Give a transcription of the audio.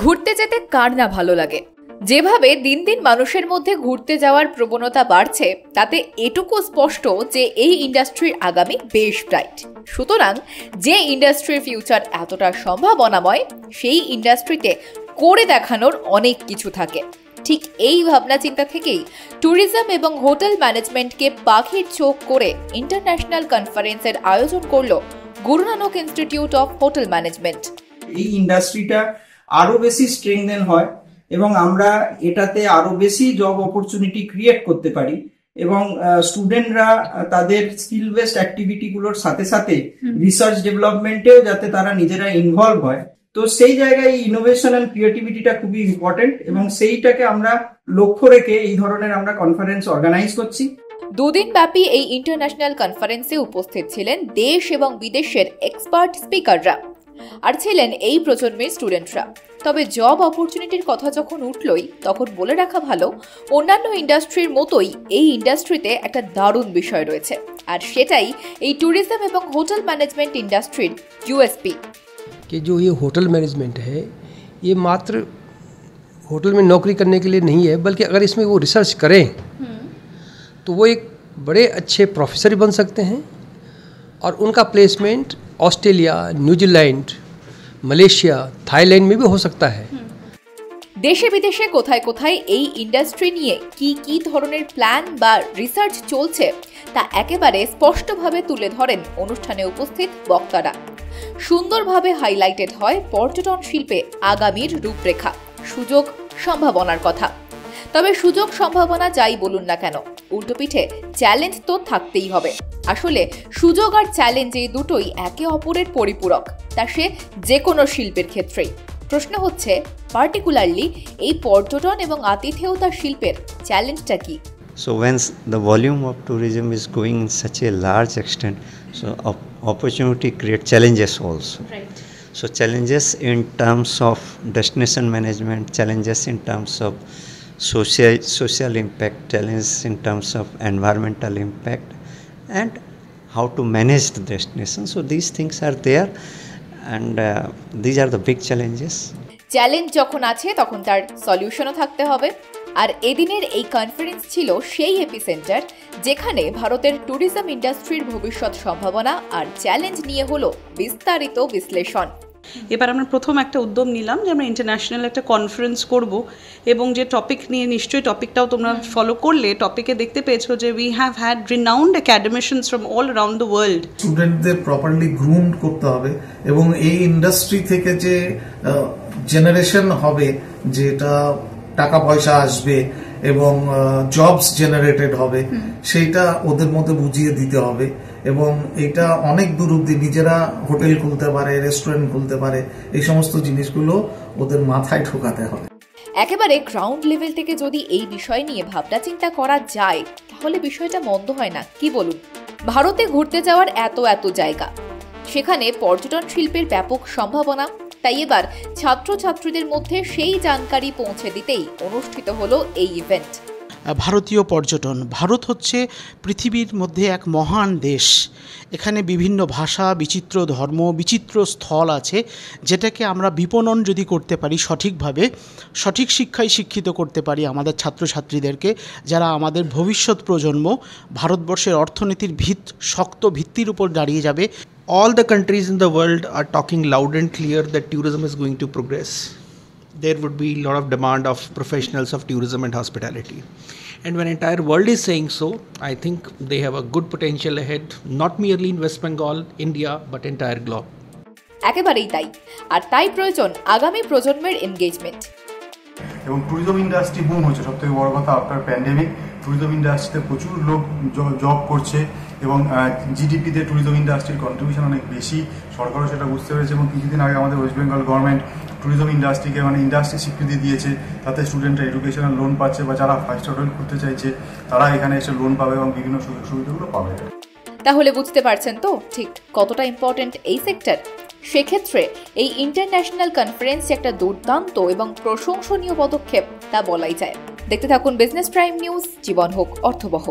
ঘুরতে যেতে কার না ভালো লাগে। যেভাবে দিন দিন মানুষের মধ্যে ঘুরতে যাওয়ার প্রবণতা বাড়ছে তাতে এটুকু স্পষ্ট যে এই ইন্ডাস্ট্রির আগামী বেশ ব্রাইট। সুতরাং যে ইন্ডাস্ট্রির ফিউচার এতটা সম্ভাবনাময় সেই ইন্ডাস্ট্রিতে করে দেখানোর অনেক কিছু থাকে। ঠিক এই ভাবনা চিন্তা থেকেই ট্যুরিজম এবং হোটেল ম্যানেজমেন্টকে পাখির চোখ করে ইন্টারন্যাশনাল কনফারেন্সের আয়োজন করল Guru Nanak institute of hotel management. এই ইন্ডাস্ট্রিটা আরো বেশি স্ট্রেংথেন হয় এবং আমরা এটাতে আরো বেশি জব অপরচুনিটি ক্রিয়েট করতে পারি এবং স্টুডেন্টরা তাদের স্কিল বেসড অ্যাক্টিভিটি গুলোর সাথে সাথে রিসার্চ ডেভেলপমেন্টেও যাতে তারা নিজেরা ইনভলভ হয়। তো সেই জায়গায় ইনোভেশন এন্ড ক্রিয়েটিভিটিটা খুবই ইম্পর্টেন্ট এবং সেইটাকে আমরা লক্ষ্য রেখে এই ধরনের আমরা কনফারেন্স অর্গানাইজ করছি। দুদিন ব্যাপী এই ইন্টারন্যাশনাল কনফারেন্সে উপস্থিত ছিলেন দেশ এবং বিদেশের এক্সপার্ট স্পিকাররা আর ছিলেন এই প্রজন্মের স্টুডেন্টরা। তবে জব অপরচুনিটির কথা যখন উঠলই তখন বলে রাখা ভালো, অন্যান্য ইন্ডাস্ট্রির মতোই এই ইন্ডাস্ট্রিতে একটা দারুণ বিষয় রয়েছে, আর সেটাই এই ট্যুরিজম এবং হোটেল मैनेजमेंट इंडस्ट्री यूएसपी कि जो ये होटल मैनेजमेंट है ये मात्र होटल में नौकरी करने के लिए नहीं है, बल्कि अगर इसमें वो रिसर्च करें तो वो एक बड़े अच्छे प्रोफेसर बन सकते हैं और उनका placement Australia, New Zealand, Malaysia, Thailand में भी हो सकता है। দেশে বিদেশে কোথায় কোথায় এই ইন্ডাস্ট্রি নিয়ে কি কি ধরনের প্ল্যান বা রিসার্চ চলছে তা একেবারে স্পষ্টভাবে তুলে ধরেন অনুষ্ঠানে উপস্থিত বক্তারা। সুন্দরভাবে হাইলাইটেড হয় পর্যটন শিল্পে আগামীর রূপরেখা, সুযোগ সম্ভাবনার কথা। তবে সুযোগ সম্ভাবনা যাই বলুন না কেন, উল্টো পিঠে চ্যালেঞ্জ তো থাকতেই হবে। আসলে সুযোগ আর চ্যালেঞ্জ এই দুটোই একে অপরের পরিপূরক, তা সে যে কোনো শিল্পের ক্ষেত্রেই। প্রশ্ন হচ্ছে পার্টিকুলারলি এই পর্যটন এবং আতিথেয়তা শিল্পের চ্যালেঞ্জটা কি? So when the volume of tourism is going in such a large extent, so opportunity create challenges also. Right. So challenges in terms of destination management, challenges in terms of social impact, challenges in terms of environmental impact, and how to manage the destination. So these things are there, and these are the big challenges. Challenge যখন আছে তখন তার সলিউশনও থাকতে হবে। আর এদিনের এই conference ছিল সেই এপিসেন্টার যেখানে ভারতের ট্যুরিজম ইন্ডাস্ট্রির ভবিষ্যৎ সম্ভাবনা আর চ্যালেঞ্জ নিয়ে হলো বিস্তারিত বিশ্লেষণ। এবার আমরা প্রথম একটা উদ্যোগ নিলাম যে আমরা ইন্টারন্যাশনাল একটা কনফারেন্স করব এবং যে টপিক নিয়ে নিশ্চয়ই টপিকটাও তোমরা ফলো করলে টপিকে দেখতে পেয়েছো যে we have had renowned academicians from all around the world. স্টুডেন্টদের প্রপারলি গ্রুমড করতে হবে এবং এই ইন্ডাস্ট্রি থেকে যে জেনারেশন হবে যেটা টাকা পয়সা আসবে এবং জবস জেনারেটেড হবে সেইটা ওদের মধ্যে বুঝিয়ে দিতে হবে এবং এটা অনেক দূর অব্দি নিজেরা হোটেল খুলতে পারে, রেস্টুরেন্ট খুলতে পারে, এই সমস্ত জিনিসগুলো ওদের মাথায় ঢোকাতে হবে। একেবারে গ্রাউন্ড লেভেল থেকে যদি এই বিষয় নিয়ে ভাবনা চিন্তা করা যায় তাহলে বিষয়টা মন্দ হয় না, কি বলুন? ভারতে ঘুরতে যাওয়ার এত জায়গা, সেখানে পর্যটন শিল্পের ব্যাপক সম্ভাবনা। তাই এবার ছাত্রছাত্রীদের মধ্যে সেই জানকারি পৌঁছে দিতেই অনুষ্ঠিত হলো এই ইভেন্ট। ভারতীয় পর্যটন, ভারত হচ্ছে পৃথিবীর মধ্যে এক মহান দেশ। এখানে বিভিন্ন ভাষা, বিচিত্র ধর্ম, বিচিত্র স্থল আছে, যেটাকে আমরা বিপণন যদি করতে পারি সঠিকভাবে, সঠিক শিক্ষায় শিক্ষিত করতে পারি আমাদের ছাত্রছাত্রীদেরকে, যারা আমাদের ভবিষ্যৎ প্রজন্ম, ভারতবর্ষের অর্থনীতির শক্ত ভিত্তির উপর দাঁড়িয়ে যাবে। All the countries in the world are talking loud and clear that tourism is going to progress. There would be a lot of demand of professionals of tourism and hospitality. And when entire world is saying so, I think they have a good potential ahead, not merely in West Bengal, India, but entire globe. একেবারেই তাই, আর তাই প্রয়োজন আগামী প্রজন্মের engagement. এবং tourism industry broom হচ্ছে, সব থেকে বড় কথা আফটার প্যান্ডেমিক ট্যুরিজম ইন্ডাস্ট্রিতে প্রচুর লোক জব করছে এবং জিডিপিতে ট্যুরিজম ইন্ডাস্ট্রির কন্ট্রিবিউশন অনেক বেশি, সরকারও সেটা বুঝতে পেরেছে এবং কিছুদিন আগে আমাদের ওয়েস্ট বেঙ্গল গভর্নমেন্ট ট্যুরিজম ইন্ডাস্ট্রিকে ইন্ডাস্ট্রি স্বীকৃতি দিয়েছে, তাতে স্টুডেন্টরা এডুকেশনাল লোন পাচ্ছে বা যারা ফাইভ স্টার হোটেল করতে চাইছে তারা এখানে এসে লোন পাবে এবং বিভিন্ন সুযোগ সুবিধাগুলো পাবে। তাহলে বুঝতে পারছেন তো ঠিক কতটা ইম্পর্টেন্ট এই সেক্টর। সেক্ষেত্রে এই ইন্টারন্যাশনাল কনফারেন্স একটা দুর্দান্ত এবং প্রশংসনীয় পদক্ষেপ তা বলাই যায়। দেখতে থাকুন বিজনেস প্রাইম নিউজ, জীবন হোক অর্থবহ।